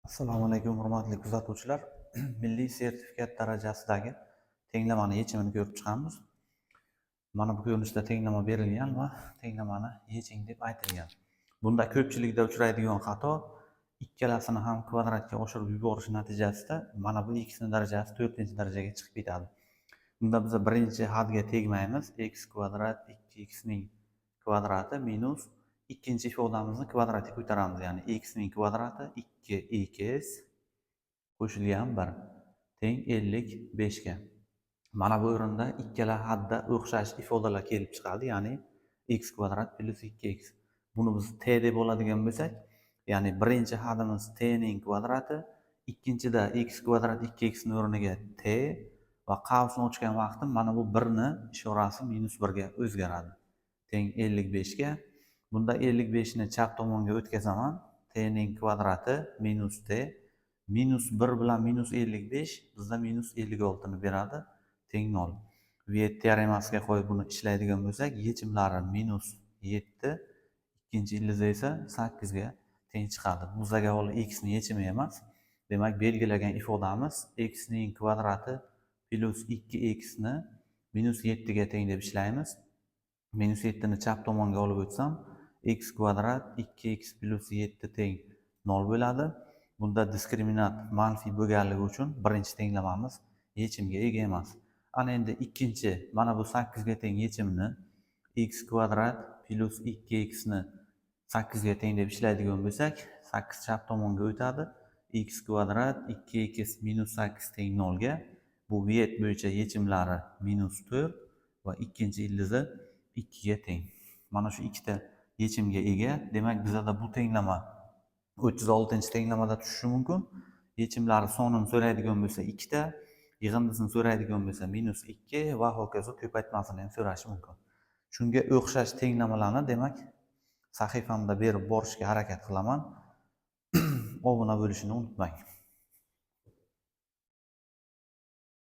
Assalomu alaykum, hurmatli kuzatuvchilar. Milliy sertifikat darajasidagi tenglamani yechimini ko'rib chiqamiz. Mana bu ko'rinishda tenglama berilgan va tenglamani yeching deb aytilgan. Bunda ko'pchilikda uchraydigan xato ikkalasini ham kvadratga oshirib yuborish natijasida mana bu x ning darajasi 4-darajaga chiqib ketadi. Bunda biz birinchi hadga tegmaymiz. X kvadrat 2x ning kvadrati minus ikkinchi ifodamizni kvadratga ko'taramiz, ya'ni x ning kvadrati 2x qo'shilgan 1 teng 55 ga. Mana bu o'rinda ikkala hadda o'xshash ifodalar kelib chiqadi, ya'ni x kvadrat plus 2x. Buni biz t deb oladigan bo'lsak, ya'ni birinchi hadimiz t ning kvadrati, ikkinchida x kvadrat 2x ning o'rniga t va qavsni ochgan vaqtda mana bu 1 ni ishorasi minus 1 ga o'zgaradi. Teng 55 ga. Bunda 55 ni chap tomonga o'tkazaman. T ning kvadrati minus t. Minus 1 bilan minus 55 bizda minus 56 ni beradi. Teng 0. Viet teoremasiga qo'yib buni ishlaydigan bo'lsak, yechimlari minus 7, ikkinchi ildizi esa 8 ga teng chiqadi. Bu zagavoli x ning yechimi emas. Demak, belgilagan ifodamiz x ning kvadrati plus 2x ni minus 7 ga teng deb ishlaymiz. Minus 7 ni chap tomonga olib o'tsam, x kvadrat 2x plus 7 teng 0 bo'ladi. Bunda diskriminant manfiy bo'lganligi uchun birinchi tenglamamiz yechimga ega emas. Ana endi ikkinchi, mana bu 8 ga teng yechimni x kvadrat plus 2x ni 8 ga teng deb ishlaydigan bo'lsak, 8 chap tomonga o'tadi. X kvadrat 2x minus 8 teng 0 ga. Bu viet bo'yicha yechimlari minus 4 va ikkinchi ildizi 2 ga teng. Mana shu ikkita yechimga ega. Demak, bizda bu tenglama 36-tenglamada tushishi mumkin. Yechimlari sonini so'raydigan bo'lsa 2 ta, yig'indisini so'raydigan bo'lsa minus 2 va hokazo ko'paytmasini ham so'rashi mumkin. Shunga o'xshash tenglamalarni demak sahifamda berib borishga harakat qilaman. Obuna bo'lishni unutmang.